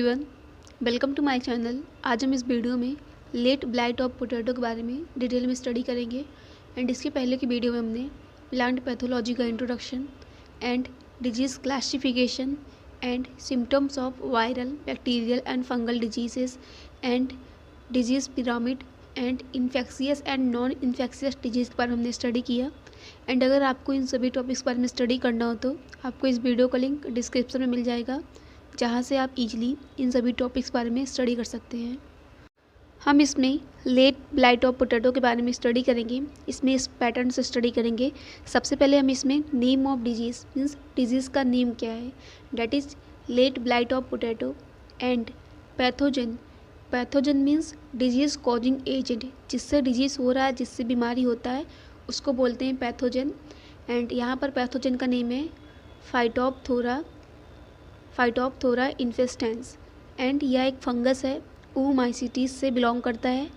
Everyone, welcome to my channel. आज हम इस वीडियो में लेट ब्लाइट ऑफ पोटैटो के बारे में डिटेल में स्टडी करेंगे। एंड इसके पहले की वीडियो में हमने प्लांट पैथोलॉजी का introduction and disease classification and symptoms of viral, bacterial and fungal diseases and disease pyramid and infectious and non infectious disease के बारे में हमने स्टडी किया। एंड अगर आपको इन सभी टॉपिक्स के बारे में स्टडी करना हो तो आपको इस वीडियो का लिंक डिस्क्रिप्शन में मिल जाएगा, जहाँ से आप इजीली इन सभी टॉपिक्स बारे में स्टडी कर सकते हैं। हम इसमें लेट ब्लाइट ऑफ पोटैटो के बारे में स्टडी करेंगे। इसमें इस पैटर्न से स्टडी करेंगे। सबसे पहले हम इसमें name of disease means disease का नेम क्या है, that is late blight of potato. And pathogen, pathogen means disease causing agent, जिससे डिजीज़ हो रहा है, जिससे बीमारी होता है, उसको बोलते हैं पैथोजन। एंड यहाँ पर पैथोजन का नेम है फाइटोप्थोरा इन्फेस्टेंस। एंड यह एक फंगस है, ओमाइसीटीज से बिलोंग करता है।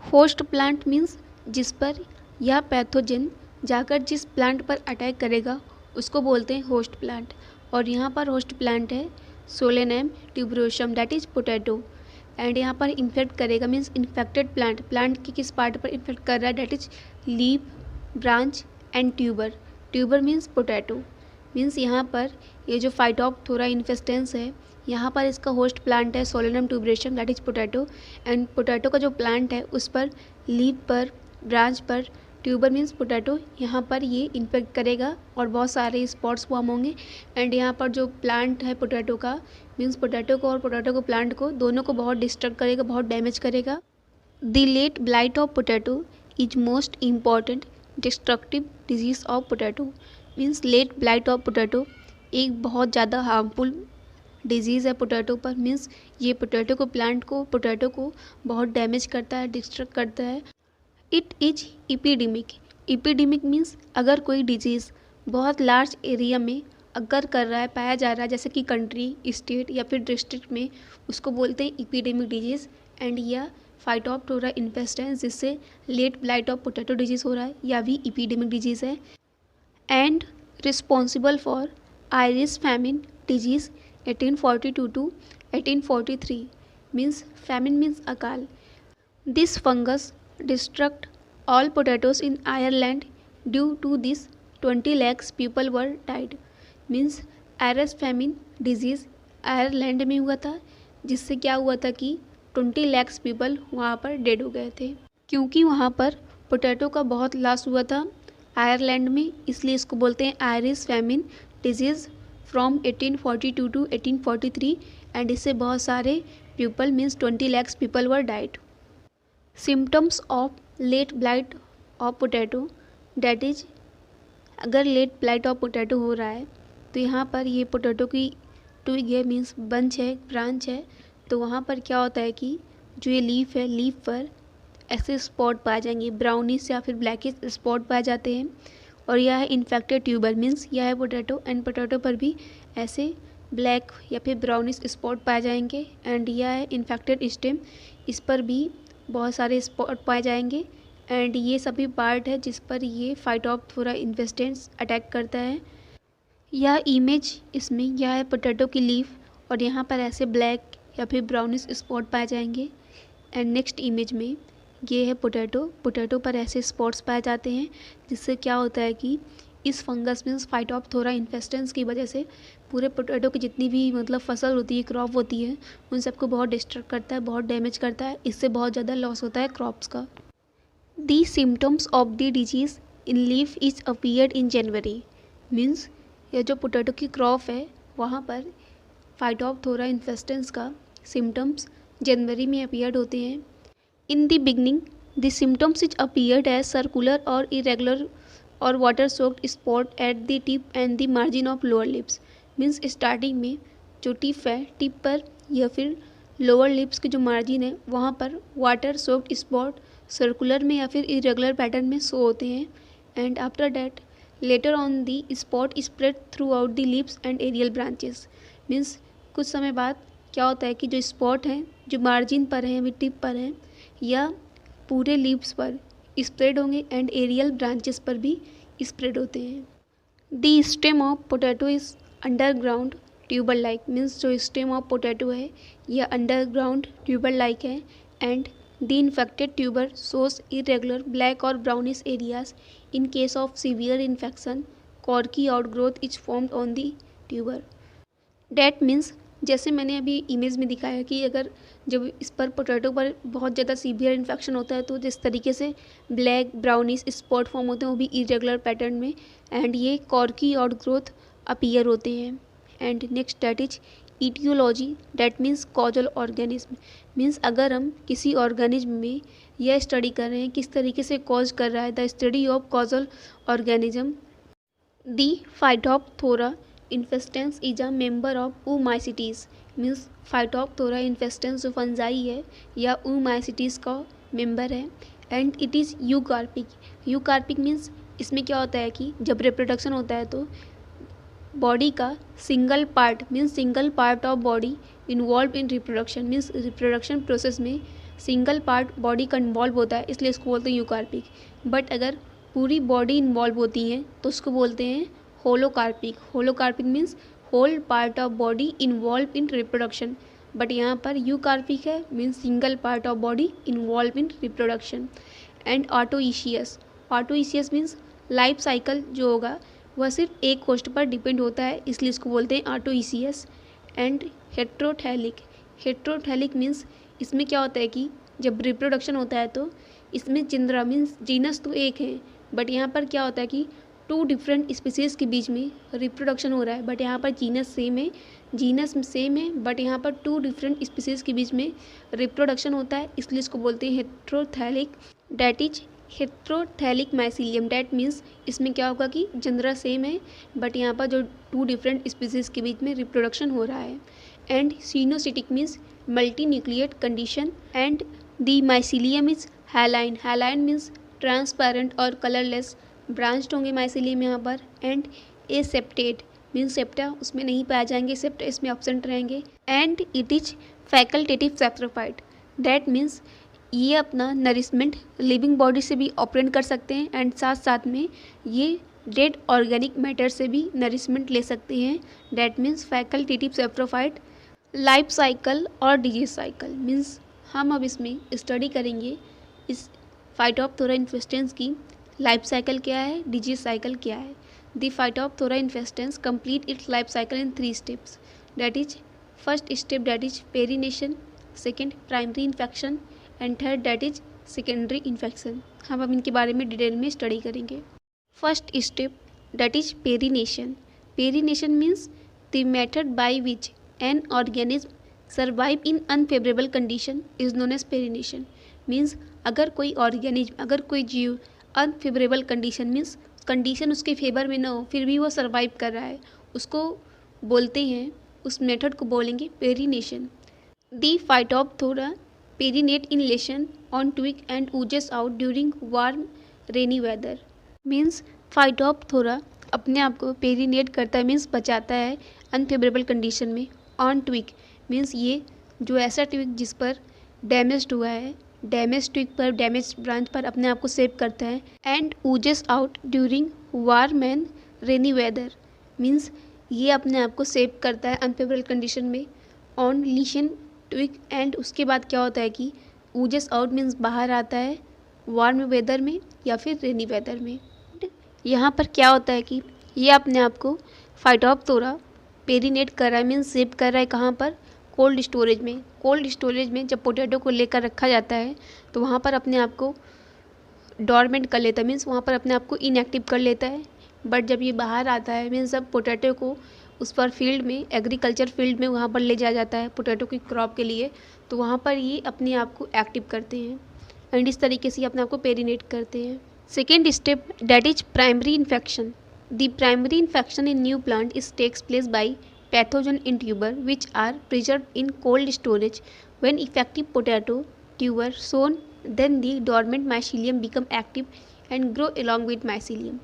होस्ट प्लांट मीन्स जिस पर यह पैथोजन जाकर जिस प्लांट पर अटैक करेगा उसको बोलते हैं होस्ट प्लांट। और यहाँ पर होस्ट प्लांट है Solanum tuberosum, that is potato. And यहाँ पर इन्फेक्ट करेगा मीन्स इन्फेक्टेड प्लांट, प्लांट के किस पार्ट पर इन्फेक्ट कर रहा है, that is leaf, branch and tuber. Tuber means potato. Means यहाँ पर ये जो फाइटोप्थोरा इन्फेस्टेंस है, यहाँ पर इसका होस्ट प्लांट है Solanum tuberosum, that is potato. And potato का जो प्लांट है उस पर लीफ पर, ब्रांच पर, ट्यूबर मीन्स पोटैटो, यहाँ पर ये इन्फेक्ट करेगा और बहुत सारे स्पॉट्स फॉर्म होंगे। एंड यहाँ पर जो प्लांट है पोटैटो का मीन्स पोटैटो को और पोटैटो को प्लांट को दोनों को बहुत डिस्टर्ब करेगा, बहुत डैमेज करेगा। The late blight of potato is most important destructive disease of potato. Means late blight of potato एक बहुत ज़्यादा हार्मफुल डिजीज़ है पोटैटो पर। मीन्स ये पोटैटो को, प्लांट को, पोटैटो को बहुत डैमेज करता है, डिस्ट्रक्ट करता है। It is epidemic. Epidemic means अगर कोई डिजीज़ बहुत लार्ज एरिया में अगर कर रहा है, पाया जा रहा है, जैसे कि कंट्री, स्टेट या फिर डिस्ट्रिक्ट में, उसको बोलते हैं इपीडेमिक डिजीज़। एंड यह फाइटोप्थोरा इन्फेस्टेंस, जिससे late blight of potato disease हो रहा है, यह भी इपीडेमिक डिजीज़ है। And responsible for Irish famine disease 1842 to 1843। Means famine means अकाल। This fungus destruct all potatoes in Ireland, due to this 20 lakhs people were died. Means Irish famine disease Ireland में हुआ था, जिससे क्या हुआ था कि 20 lakhs पीपल वहाँ पर डेड हो गए थे, क्योंकि वहाँ पर पोटैटो का बहुत लॉस हुआ था आयरलैंड में, इसलिए इसको बोलते हैं Irish famine disease from 1842 to 1843। And इससे बहुत सारे people means 20 lakhs people were died. Symptoms of late blight of potato, that is अगर लेट ब्लाइट ऑफ पोटैटो हो रहा है तो यहाँ पर ये पोटैटो की ट्विग है मीन्स बंच है, ब्रांच है, तो वहाँ पर क्या होता है कि जो ये लीफ है, लीफ पर ऐसे स्पॉट पाए जाएंगे, ब्राउनिश या फिर ब्लैकिश स्पॉट पाए जाते हैं। और यह है इन्फेक्टेड ट्यूबर मीन्स यह है पोटैटो, एंड पोटैटो पर भी ऐसे ब्लैक या फिर ब्राउनिश स्पॉट पाए जाएंगे। एंड यह है इन्फेक्टेड स्टेम, इस पर भी बहुत सारे स्पॉट पाए जाएंगे। एंड ये सभी पार्ट है जिस पर ये फाइटोप्थोरा इन्फेस्टेंस अटैक करता है। यह इमेज इसमें यह है पोटैटो की लीफ और यहाँ पर ऐसे ब्लैक या फिर ब्राउनिश स्पॉट पाए जाएंगे। एंड नेक्स्ट इमेज में ये है पोटैटो, पोटैटो पर ऐसे स्पॉट्स पाए जाते हैं, जिससे क्या होता है कि इस फंगस मीन्स फाइटोप्थोरा इन्फेस्टेंस की वजह से पूरे पोटैटो की जितनी भी मतलब फसल होती है, क्रॉप होती है, उन सबको बहुत डिस्टर्ब करता है, बहुत डैमेज करता है, इससे बहुत ज़्यादा लॉस होता है क्रॉप्स का। दी symptoms of the disease in leaf is appeared in January. Means यह जो पोटैटो की क्रॉप है वहाँ पर फाइटोप्थोरा इन्फेस्टेंस का सिम्टम्स जनवरी में अपीयर्ड होते हैं। In the beginning, the symptoms which appeared as circular or irregular or water-soaked spot at the tip and the margin of lower lips। Means starting में जो टिप है, टिप पर या फिर लोअर लिप्स की जो मार्जिन है वहाँ पर वाटर सोक्ड स्पॉट सर्कुलर में या फिर इरेगुलर पैटर्न में शो होते हैं। And after that later on the spot spread throughout the lips and aerial branches. Means कुछ समय बाद क्या होता है कि जो स्पॉट हैं जो मार्जिन पर हैं, अभी टिप पर हैं, या पूरे लीव्स पर स्प्रेड होंगे एंड एरियल ब्रांचेस पर भी स्प्रेड होते हैं। The stem of potato is underground tuber like means जो स्टेम ऑफ पोटैटो है यह अंडरग्राउंड ट्यूबर लाइक है and the infected tuber shows irregular black और brownish areas in case of severe infection corky outgrowth is formed on the tuber. That means जैसे मैंने अभी image में दिखाया कि अगर जब इस पर पोटैटो पर बहुत ज़्यादा सीवियर इन्फेक्शन होता है तो जिस तरीके से ब्लैक ब्राउनिश स्पॉट फॉर्म होते हैं वो भी इरेगुलर पैटर्न में एंड ये कॉर्की आउटग्रोथ अपीयर होते हैं। And next that is etiology that means causal organism means अगर हम किसी ऑर्गेनिज्म में यह स्टडी कर रहे हैं किस तरीके से कॉज कर रहा है the study of causal organism. The Phytophthora infestans is a member of oomycetes means Phytophthora infestans जो फंजाई है या ऊमाइसिटीज का मेंबर है and it is eucarpic means इसमें क्या होता है कि जब रिप्रोडक्शन होता है तो बॉडी का single part means single part of body involve in reproduction means reproduction process में सिंगल पार्ट बॉडी का इन्वॉल्व होता है इसलिए इसको बोलते हैं यूकार्पिक। बट अगर पूरी बॉडी इन्वॉल्व होती है तो उसको बोलते हैं holocarpic means whole part of body involve in reproduction. But यहाँ पर यूकार्पिक है means single part of body involve in reproduction. And autoecious means life cycle जो होगा वह सिर्फ एक होस्ट पर डिपेंड होता है इसलिए इसको बोलते हैं ऑटोइशियस। एंड हेट्रोथैलिक मीन्स इसमें क्या होता है कि जब रिप्रोडक्शन होता है तो इसमें चिंद्रा मीन्स जीनस तो एक है बट यहाँ पर क्या होता है कि टू डिफरेंट स्पीसीज़ के बीच में रिप्रोडक्शन हो रहा है बट यहाँ पर जीनस सेम है बट यहाँ पर टू डिफरेंट स्पीसीज़ के बीच में रिप्रोडक्शन होता है इसलिए इसको बोलते हैं heterothallic. That is heterothallic mycelium that means इसमें क्या होगा कि जनरा सेम है बट यहाँ पर जो टू डिफरेंट स्पीसीज़ के बीच में रिप्रोडक्शन हो रहा है। And coenocytic means multi nucleate condition and the mycelium is hyaline means transparent और कलरलेस ब्रांच्ड होंगे माइसीलियम यहाँ पर। एंड एसेप्टेट मीन्स सेप्टा उसमें नहीं पाए जाएंगे सेप्टा इसमें एब्सेंट रहेंगे। And it is facultative saprophyte that means ये अपना नरिशमेंट लिविंग बॉडी से भी ऑपरेट कर सकते हैं एंड साथ साथ में ये डेड ऑर्गेनिक मैटर से भी नरिशमेंट ले सकते हैं। That means facultative saprophyte. Life cycle और डिजीज साइकिल मीन्स हम अब इसमें स्टडी करेंगे इस फाइटोप्थोरा इन्फेस्टेंस की लाइफ साइकिल क्या है डिजीज साइकिल क्या है। The Phytophthora infestans complete it's life cycle in 3 steps that is first step that is perennation, second primary infection and third that is secondary infection. हम अब इनके बारे में डिटेल में स्टडी करेंगे। First step that is perennation means the method by which an organism survive in unfavourable condition is known as perennation means अगर कोई जीव अनफेवरेबल कंडीशन मीन्स कंडीशन उसके फेवर में ना हो फिर भी वो सर्वाइव कर रहा है उसको बोलते हैं उस मेथड को बोलेंगे perennation. The Phytophthora perennate in lesion on twig and oozes out during warm rainy weather means Phytophthora अपने आप को पेरिनेट करता है मीन्स बचाता है अनफेवरेबल कंडीशन में। ऑन ट्विग मीन्स ये जो ऐसा ट्विग जिस पर डैमेज्ड हुआ है डैमेज ट्विग पर डैमेज ब्रांच पर अपने आप को सेव करता है। And oozes out during warm and rainy weather means ये अपने आप को सेव करता है अनफेवरेबल कंडीशन में ऑन लीशन ट्विग। एंड उसके बाद क्या होता है कि ओजेस आउट मीन्स बाहर आता है वार्म वेदर में या फिर रेनी वेदर में। यहाँ पर क्या होता है कि ये अपने आप को फाइटोप्थोरा पेरिनेट कर रहा है मीन्स सेव कर रहा है कहाँ पर कोल्ड स्टोरेज में जब पोटैटो को लेकर रखा जाता है तो वहाँ पर अपने आप को डॉर्मेंट कर लेता है मीन्स वहाँ पर अपने आप को इनएक्टिव कर लेता है। बट जब ये बाहर आता है मीन्स जब पोटैटो को उस पर फील्ड में एग्रीकल्चर फील्ड में वहाँ पर ले जाया जाता है पोटैटो की क्रॉप के लिए तो वहाँ पर ये अपने आप को एक्टिव करते हैं एंड इस तरीके से अपने आप को पेरिनेट करते हैं। Second step that is primary infection. The primary infection in new plant is takes place by pathogen in tuber which are preserved in cold storage. When effective potato tuber sown then the dormant mycelium become active and grow along with mycelium.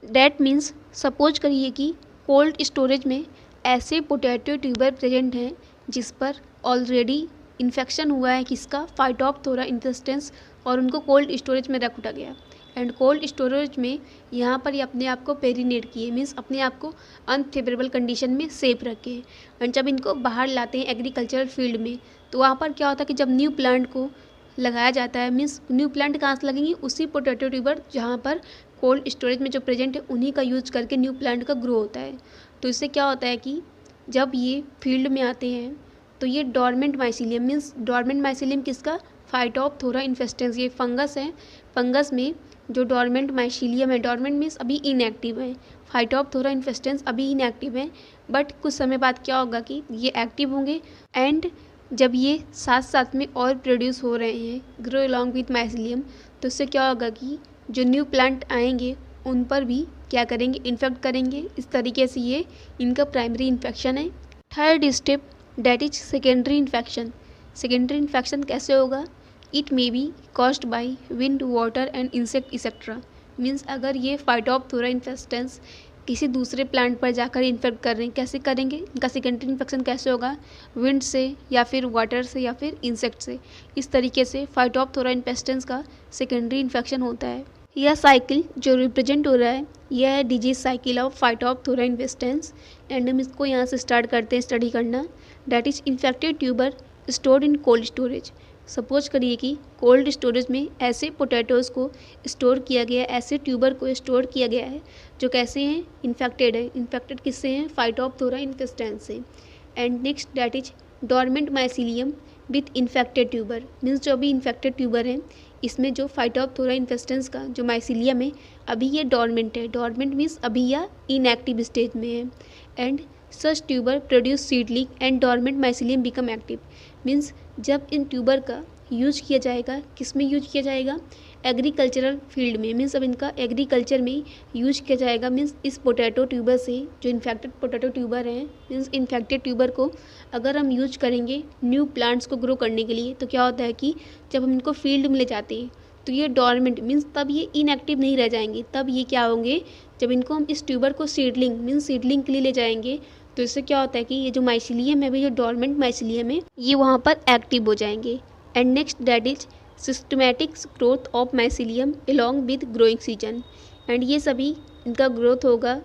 That means suppose करिए कि cold storage में ऐसे potato tuber present हैं जिस पर already infection हुआ है किसका फाइटोप्थोरा इन्फेस्टेंस और उनको कोल्ड स्टोरेज में रखा गया एंड कोल्ड स्टोरेज में यहाँ पर ये अपने आप को पेरिनेट किए, मीन्स अपने आप को अनफेवरेबल कंडीशन में सेफ रखे। एंड जब इनको बाहर लाते हैं एग्रीकल्चरल फील्ड में, तो वहाँ पर क्या होता है कि जब न्यू प्लांट को लगाया जाता है, मीन्स न्यू प्लांट कहाँ से लगेंगे, उसी पोटैटो ट्यूबर जहाँ पर कोल्ड स्टोरेज में जो प्रेजेंट है उन्हीं का यूज करके न्यू प्लांट का ग्रो होता है। तो इससे क्या होता है कि जब ये फील्ड में आते हैं तो ये dormant mycelium, means dormant mycelium किसका, फाइटोप्थोरा इन्फेस्टेंस, ये फंगस है। फंगस में जो डॉर्मेंट माइसीलियम है, डॉर्मेंट मीन्स अभी इनएक्टिव है, फाइटोप्थोरा इन्फेस्टेंस अभी इनएक्टिव है, बट कुछ समय बाद क्या होगा कि ये एक्टिव होंगे। एंड जब ये साथ साथ में और प्रोड्यूस हो रहे हैं ग्रो अलॉन्ग विथ माइसीलियम, तो इससे क्या होगा कि जो न्यू प्लांट आएंगे उन पर भी क्या करेंगे, इन्फेक्ट करेंगे। इस तरीके से ये इनका प्राइमरी इन्फेक्शन है। Third step that is secondary infection. Secondary infection कैसे होगा, it may be caused by wind, water and insect etcetera. Means अगर ये फाइटोप्थोरा इन्फेस्टेंस किसी दूसरे प्लांट पर जाकर इन्फेक्ट कर रहे हैं, कैसे करेंगे, इनका सेकेंडरी इन्फेक्शन कैसे होगा, विंड से या फिर वाटर से या फिर इंसेक्ट से। इस तरीके से फाइटोप्थोरा इन्फेस्टेंस का सेकेंडरी इन्फेक्शन होता है। यह साइकिल जो रिप्रेजेंट हो रहा है यह है disease cycle of Phytophthora infestans. And हम इसको यहाँ से स्टार्ट करते हैं स्टडी करना। That is infected tuber stored in cold storage. Suppose करिए कि कोल्ड स्टोरेज में ऐसे पोटैटोज़ को स्टोर किया गया है, ऐसे ट्यूबर को स्टोर किया गया है जो कैसे हैं, इन्फेक्टेड है। इन्फेक्टेड किससे हैं, फाइटोप्थोरा इन्फेस्टेंस से। And next that is dormant mycelium with infected tuber. Means जो अभी इन्फेक्टेड ट्यूबर है इसमें जो फाइटोप्थोरा इन्फेस्टेंस का जो माइसीलियम है अभी ये डॉर्मेंट है। डॉर्मेंट मीन्स अभी या इनएक्टिव स्टेज में है। And such tuber produce seedling and dormant mycelium become active. Means जब इन ट्यूबर का यूज किया जाएगा, किस में यूज किया जाएगा, एग्रीकल्चरल फील्ड में। मीन्स अब इनका एग्रीकल्चर में यूज किया जाएगा। मीन्स इस पोटैटो ट्यूबर से जो इन्फेक्टेड पोटैटो ट्यूबर हैं, मीन्स इन्फेक्टेड ट्यूबर को अगर हम यूज करेंगे न्यू प्लांट्स को ग्रो करने के लिए, तो क्या होता है कि जब हम इनको फील्ड में ले जाते हैं तो ये डॉर्मेंट मीन्स तब ये इनएक्टिव नहीं रह जाएंगे। तब ये क्या होंगे, जब इनको हम इस ट्यूबर को सीडलिंग मीन्स सीडलिंग के लिए ले जाएंगे तो इससे क्या होता है कि ये जो माइसीलियम है, जो डॉर्मेंट माइसीलियम है, ये वहाँ पर एक्टिव हो जाएंगे। And next that is systematic growth of mycelium along with growing season. And ये सभी इनका ग्रोथ होगा,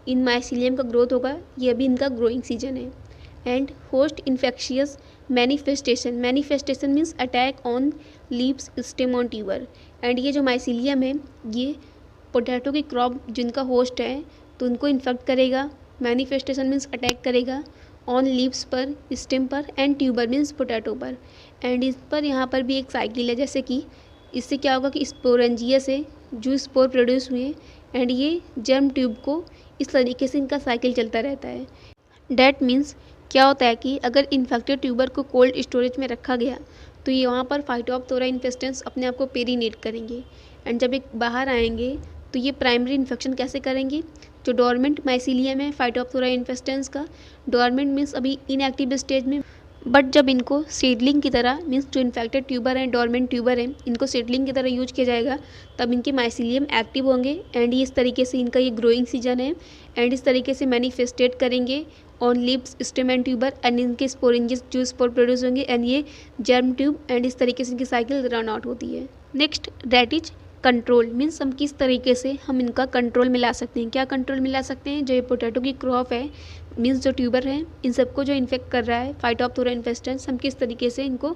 इन माइसीलियम का ग्रोथ होगा, ये अभी इनका ग्रोइंग सीजन है। And host infectious manifestation. Manifestation means attack on leaves, stem on tuber. And ये जो माइसीलियम है ये पोटैटो की क्रॉप जिनका होस्ट है तो उनको इन्फेक्ट करेगा। मैनिफेस्टेशन मीन्स अटैक करेगा ऑन लीव्स पर, स्टेम पर, एंड ट्यूबर मीन्स पोटैटो पर। एंड इस पर यहाँ पर भी एक साइकिल है, जैसे कि इससे क्या होगा कि स्पोरेंजिया से जो स्पोर प्रोड्यूस हुए एंड ये जर्म ट्यूब को इस तरीके से इनका साइकिल चलता रहता है। डैट मीन्स क्या होता है कि अगर इन्फेक्टेड ट्यूबर को कोल्ड स्टोरेज में रखा गया तो ये वहाँ पर फाइटोप्थोरा इन्फेस्टेंस अपने आप को पेरिनेट करेंगे। एंड जब एक बाहर आएंगे तो ये प्राइमरी इन्फेक्शन कैसे करेंगे, जो डॉर्मेंट माइसीलियम है फाइटोप्थोरा इन्फेस्टेंस का, डॉर्मेंट मीन्स अभी इनएक्टिव स्टेज में, बट जब इनको सीडलिंग की तरह मीन्स जो इन्फेक्टेड ट्यूबर हैं, डॉर्मेंट ट्यूबर हैं, इनको सीडलिंग की तरह यूज किया जाएगा तब इनके माइसीलियम एक्टिव होंगे। एंड ये इस तरीके से इनका ये ग्रोइंग सीजन है एंड इस तरीके से मैनिफेस्टेट करेंगे on leaves, stem and tuber. And इनके स्पोरेंजेस जो स्पोर प्रोड्यूस होंगे एंड ये जर्म ट्यूब, एंड इस तरीके से इनकी साइकिल रन आउट होती है। Next that is control. Means हम किस तरीके से हम इनका कंट्रोल में ला सकते हैं। क्या कंट्रोल में ला सकते हैं, जो ये पोटैटो की क्रॉप है मीन्स जो ट्यूबर है इन सबको जो इन्फेक्ट कर रहा है फाइटोप्थोरा इन्फेस्टेंस, हम किस तरीके से इनको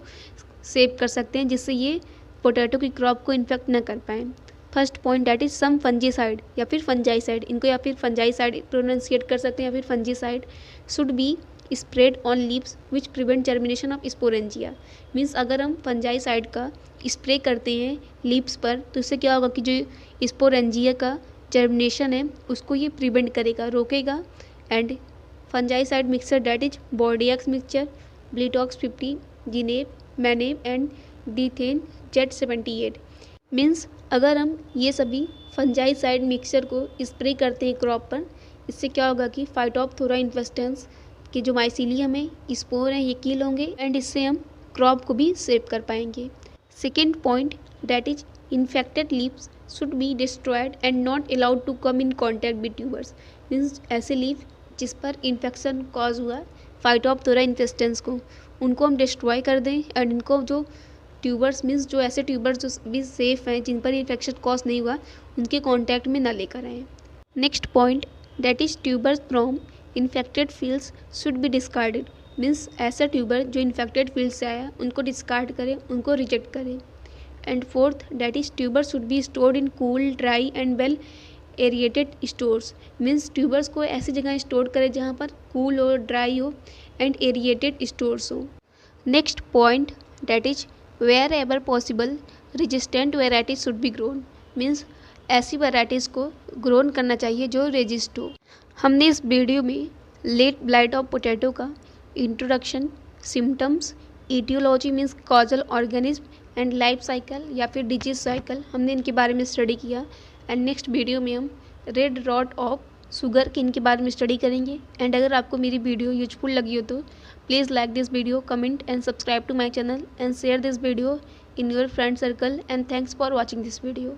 सेव कर सकते हैं जिससे ये पोटैटो की क्रॉप को इन्फेक्ट न कर पाएँ। First point that is some fungicide या फिर फंजाइसाइड, इनको या फिर फंजाइसाइड प्रोनाउंसिएट कर सकते हैं या फिर fungicide should be spread on leaves which prevent germination of sporangia. Means अगर हम फंजाइसाइड का स्प्रे करते हैं लीव्स पर तो इससे क्या होगा कि जो स्पोरेंजिया का जर्मिनेशन है उसको ये प्रिवेंट करेगा, रोकेगा। And fungicide mixture that is Bordeaux mixture, Blitox 50, zineb, maneb and Dithane Z78। Means अगर हम ये सभी फंजाइसाइड मिक्सचर को स्प्रे करते हैं क्रॉप पर, इससे क्या होगा कि फाइटोप्थोरा इन्फेस्टेंस के जो माइसीलियम है, स्पोर हैं, ये किल होंगे एंड इससे हम क्रॉप को भी सेव कर पाएंगे। Second point that is infected leaves should be destroyed and not allowed to come in contact with tubers. Means ऐसे लीव जिस पर इन्फेक्शन कॉज हुआ फाइटोप्थोरा इन्फेस्टेंस को, उनको हम डिस्ट्रॉय कर दें एंड इनको जो ट्यूबर्स मीन्स जो ऐसे ट्यूबर्स जो भी सेफ हैं, जिन पर इन्फेक्शन कॉज नहीं हुआ, उनके कॉन्टैक्ट में ना लेकर आएँ। Next point that is tubers from infected fields should be discarded means ऐसा ट्यूबर जो इन्फेक्टेड फील्ड से आया उनको डिस्कार्ड करें, उनको रिजेक्ट करें। And fourth that is tuber should be stored in cool, dry and well aerated stores means tubers को ऐसी जगह स्टोर करें जहाँ पर कूल हो, ड्राई हो एंड एरिएटेड स्टोर्स हो। Next point that is wherever possible resistant varieties should be grown means ऐसी वैराइटीज़ को ग्रोन करना चाहिए जो रेजिस्ट हो। हमने इस वीडियो में लेट ब्लाइट ऑफ पोटैटो का introduction, symptoms, etiology means causal organism and life cycle या फिर डिजीज साइकिल, हमने इनके बारे में स्टडी किया। एंड नेक्स्ट वीडियो में हम रेड रॉट ऑफ शुगर के इनके बारे में स्टडी करेंगे। एंड अगर आपको मेरी वीडियो यूजफुल लगी हो तो please like this video, comment and subscribe to my channel and share this video in your friend circle, and thanks for watching this video.